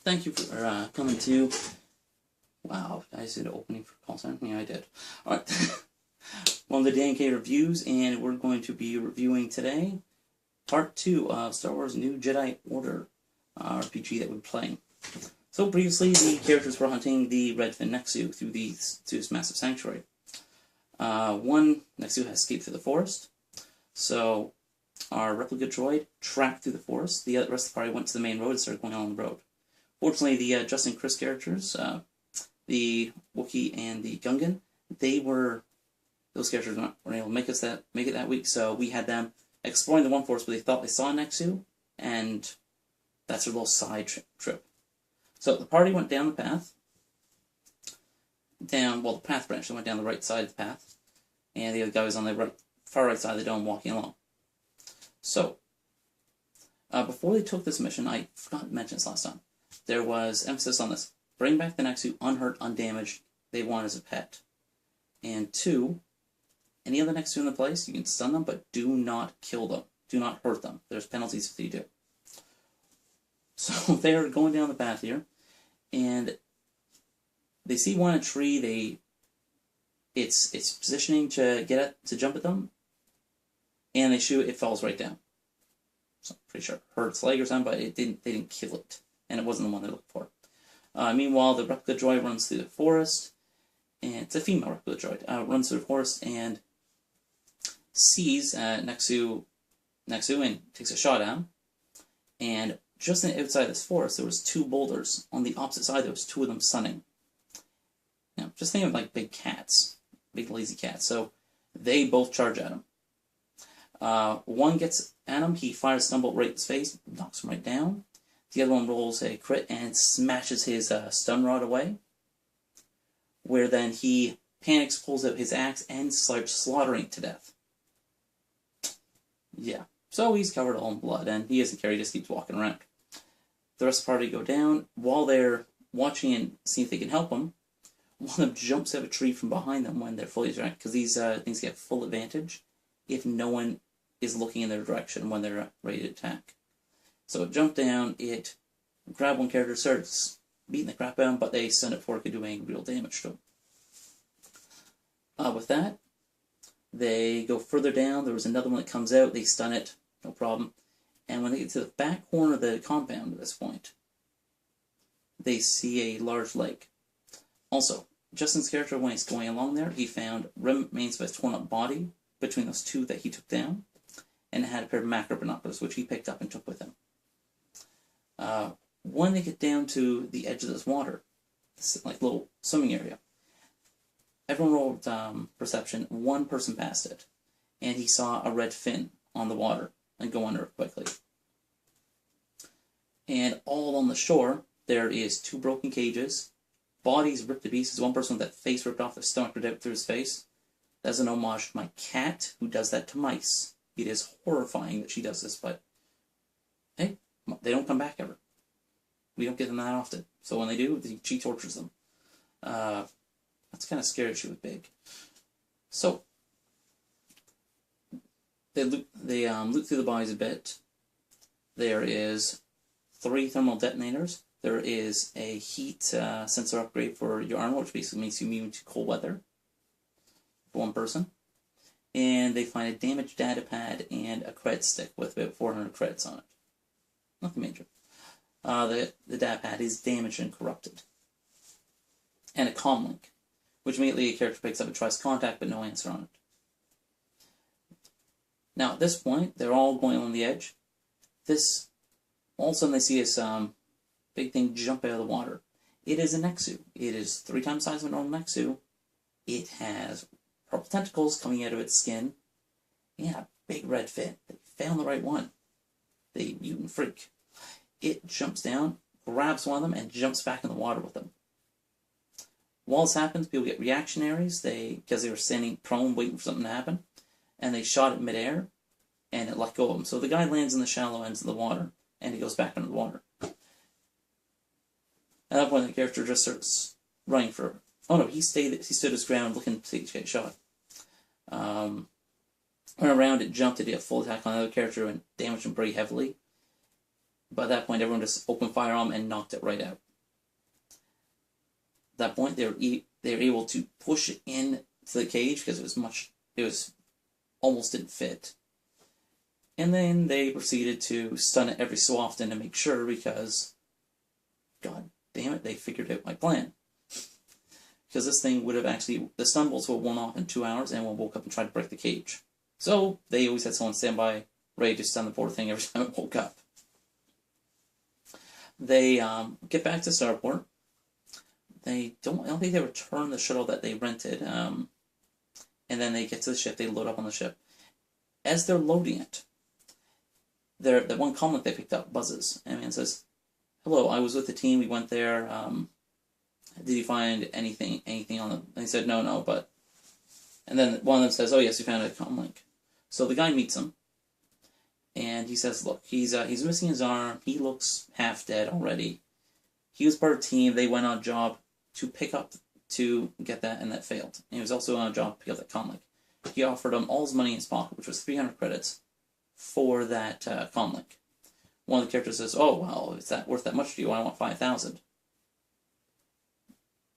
Thank you for coming to. Wow, I just did an opening for call center. Yeah, I did. All right, one of the Dan K reviews, and we're going to be reviewing today part 2 of Star Wars New Jedi Order RPG that we're playing. So previously, the characters were hunting the Redfin Nexu through this massive sanctuary. One Nexu has escaped through the forest, so our replica droid tracked through the forest. The rest of the party went to the main road and started going on the road. Fortunately, the Justin Chris characters, the Wookiee and the Gungan, those characters weren't able to make it that week, so we had them exploring the one forest where they thought they saw Nexu, and that's their little side trip. So the party went down the path, the path branch, they went down the right side of the path, and the other guy was on the far right side of the dome walking along. So, before they took this mission, I forgot to mention this last time, there was emphasis on this. Bring back the Nexu unhurt, undamaged. They want as a pet. And 2, any other Nexu in the place, you can stun them, but do not kill them. Do not hurt them. There's penalties if you do. So they're going down the path here, and they see one in a tree. It's positioning to jump at them, and they shoot. It falls right down. So I'm pretty sure it hurt its leg or something, but they didn't kill it, and it wasn't the one they're looking for. Meanwhile, the replica droid runs through the forest, and it's a female replica droid, runs through the forest and sees Nexu and takes a shot at him. And just outside this forest, there was 2 boulders. On the opposite side, there was 2 of them sunning. Now, just think of like big cats, big lazy cats. So they both charge at him. One gets at him, he fires a stun right in his face, knocks him right down. The other one rolls a crit and smashes his stun rod away, where then he panics, pulls out his axe, and starts slaughtering it to death. Yeah, so he's covered all in blood, and he doesn't care, he just keeps walking around. The rest of the party go down. While they're watching and seeing if they can help him, one of them jumps out of a tree from behind them when they're fully distracted, because these things get full advantage if no one is looking in their direction when they're ready to attack. So it jumped down, it grabbed one character, starts beating the crap out of him, but they stun it before it could do any real damage to him. With that, they go further down. There was another one that comes out, they stun it, no problem. And when they get to the back corner of the compound at this point, they see a large lake. Also, Justin's character, when he's going along there, he found remains of his torn up body between those 2 that he took down, and it had a pair of macro binoculars, which he picked up and took with him. When they get down to the edge of this water, this like little swimming area, everyone rolled perception. One person passed it, and he saw a red fin on the water and go under it quickly. And all on the shore, there is 2 broken cages, bodies ripped to pieces. One person with that face ripped off, their stomach ripped out through his face. That's an homage to my cat, who does that to mice. It is horrifying that she does this, but hey, they don't come back ever. We don't get them that often. So when they do, she tortures them. That's kind of scary. She was big. So they loot through the bodies a bit. There is 3 thermal detonators. There is a heat sensor upgrade for your armor, which basically makes you immune to cold weather for one person. And they find a damaged data pad and a credit stick with about 400 credits on it. Nothing major. The data pad is damaged and corrupted. And a comm link, which immediately a character picks up and tries contact, but no answer on it. Now, at this point, they're all going on the edge. All of a sudden, they see this big thing jump out of the water. It is a Nexu. It is 3 times the size of a normal Nexu. It has purple tentacles coming out of its skin, and a big red fin. They found the right one. The mutant freak. It jumps down, grabs one of them, and jumps back in the water with them. While this happens, people get reactionaries, because they were standing prone waiting for something to happen, and they shot it midair, and it let go of them. So the guy lands in the shallow ends of the water, and he goes back under the water. At that point, the character just starts running for... Oh no, he stood his ground looking to get shot. Went around, it jumped, it did a full attack on another character and damaged him pretty heavily. But at that point, everyone just opened fire on him and knocked it right out. At that point, they were able to push it in to the cage because it was almost didn't fit. And then they proceeded to stun it every so often to make sure, because, god damn it, they figured out my plan. Because this thing would have actually, the stun bolts would have worn off in 2 hours, and everyone woke up and tried to break the cage. So they always had someone stand by, ready to stun the poor thing every time it woke up. They get back to Starport. I don't think they return the shuttle that they rented. And then they get to the ship, they load up on the ship. As they're loading it, the one comlink they picked up buzzes, and man says, "Hello, I was with the team, we went there, did you find anything on them?" And he said, no, but... And then one of them says, "Oh yes, we found a comlink." So the guy meets him, and he says, "Look, he's missing his arm, he looks half dead already. He was part of the team, they went on a job to get that, and that failed. And he was also on a job to pick up that comlink." He offered him all his money in his pocket, which was 300 credits, for that comlink. One of the characters says, "Oh, well, is that worth that much to you? I want 5,000.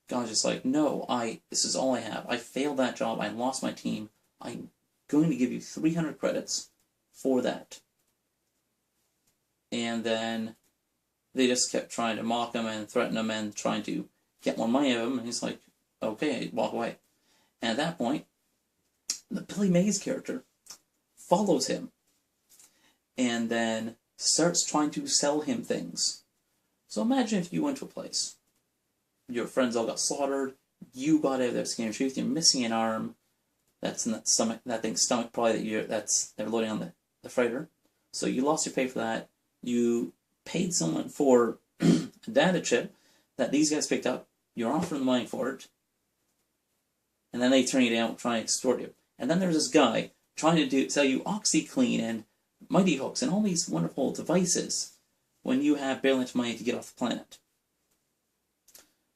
God's just like, "No, this is all I have. I failed that job, I lost my team, I'm going to give you 300 credits for that." And then they just kept trying to mock him and threaten him and trying to get more money out of him, and he's like, "Okay," walk away. And at that point, the Billy Mays character follows him and then starts trying to sell him things. So imagine if you went to a place, your friends all got slaughtered, you got out of there scared truth, you're missing an arm, that's in that thing's stomach probably they're loading on the freighter. So you lost your pay for that, you paid someone for a data chip that these guys picked up, you're offering the money for it, and then they turn you down, trying to extort you. And then there's this guy trying to sell you OxyClean and Mighty Hooks and all these wonderful devices when you have barely enough money to get off the planet.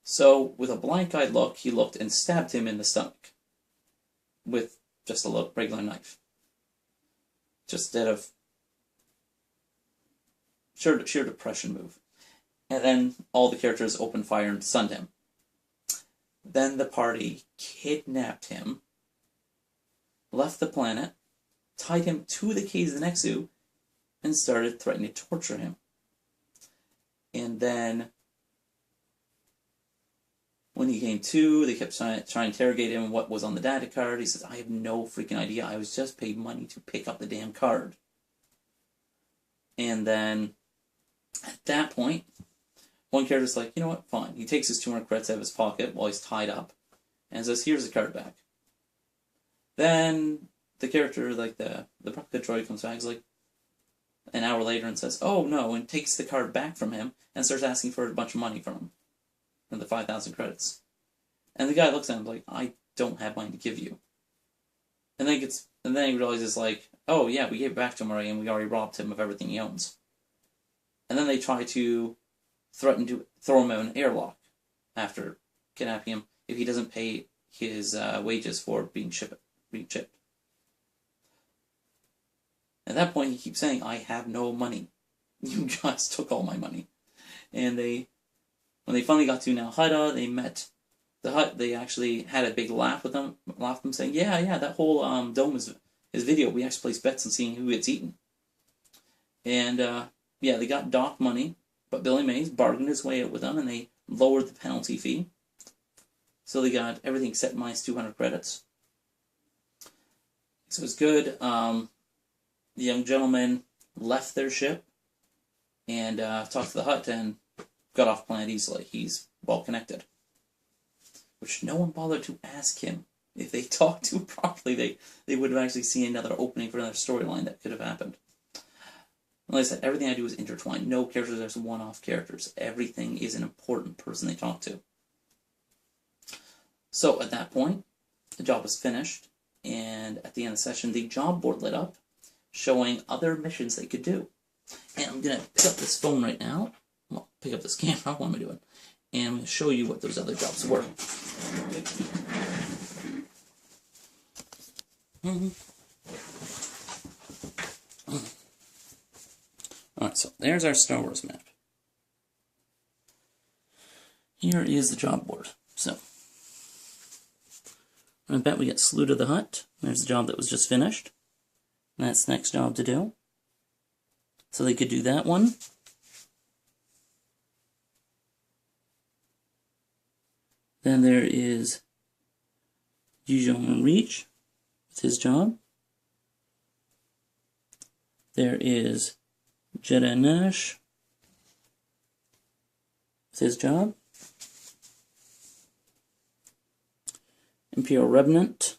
So, with a blank-eyed look, he looked and stabbed him in the stomach with just a regular knife. Just instead of sheer depression move. And then all the characters opened fire and stunned him. Then the party kidnapped him, left the planet, tied him to the cage of the Nexu, and started threatening to torture him. And then, when he came to, they kept trying to interrogate him what was on the data card. He says, "I have no freaking idea. I was just paid money to pick up the damn card." And then, at that point, one character's like, "You know what, fine." He takes his 200 credits out of his pocket while he's tied up, and says, "Here's the card back." Then the character, like the replica droid, comes back, like an hour later, and says, "Oh no," and takes the card back from him and starts asking for a bunch of money from him, and the 5,000 credits. And the guy looks at him like, "I don't have money to give you." And then he realizes like, "Oh yeah, we gave it back to him already, and we already robbed him of everything he owns." And then they try to threaten to throw him out an airlock after kidnapping him if he doesn't pay his wages for being chipped. At that point, he keeps saying, "I have no money. You just took all my money." And when they finally got to Nal Hutta, they met the Hutt. They actually had a big laugh with them, saying, "Yeah, that whole dome is video. We actually placed bets on seeing who gets eaten." And yeah, they got docked money, but Billy Mays bargained his way out with them, and they lowered the penalty fee. So they got everything except minus 200 credits. So it was good. The young gentleman left their ship and talked to the Hutt and got off planet easily. He's well connected. Which no one bothered to ask him. If they talked to him properly, they would have actually seen another opening for another storyline that could have happened. Like I said, everything I do is intertwined. No characters are one-off characters. Everything is an important person they talk to. So at that point, the job was finished, and at the end of the session, the job board lit up, showing other missions they could do. And I'm going to pick up this phone right now. Well, pick up this camera. What am I doing? And I'm going to show you what those other jobs were. Alright, so there's our Star Wars map. Here is the job board. So, I bet we get Salute of the Hutt. There's the job that was just finished. And that's the next job to do. So they could do that one. Then there is Dijon Reach with his job. There is Jedi Nash with his job. Imperial Revenant,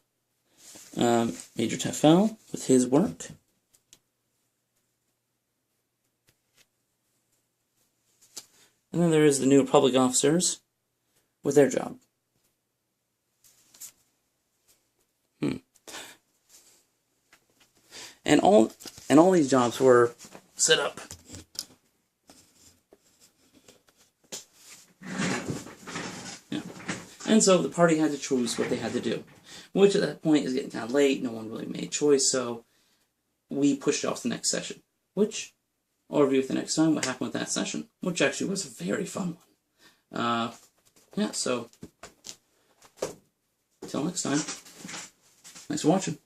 Major Tefel with his work. And then there is the New Republic officers with their job. And all these jobs were set up. Yeah. And so the party had to choose what they had to do. Which at that point is getting kind of late, no one really made a choice, so we pushed off the next session. Which I'll review the next time what happened with that session. Which actually was a very fun one. Yeah, so until next time. Thanks for watching.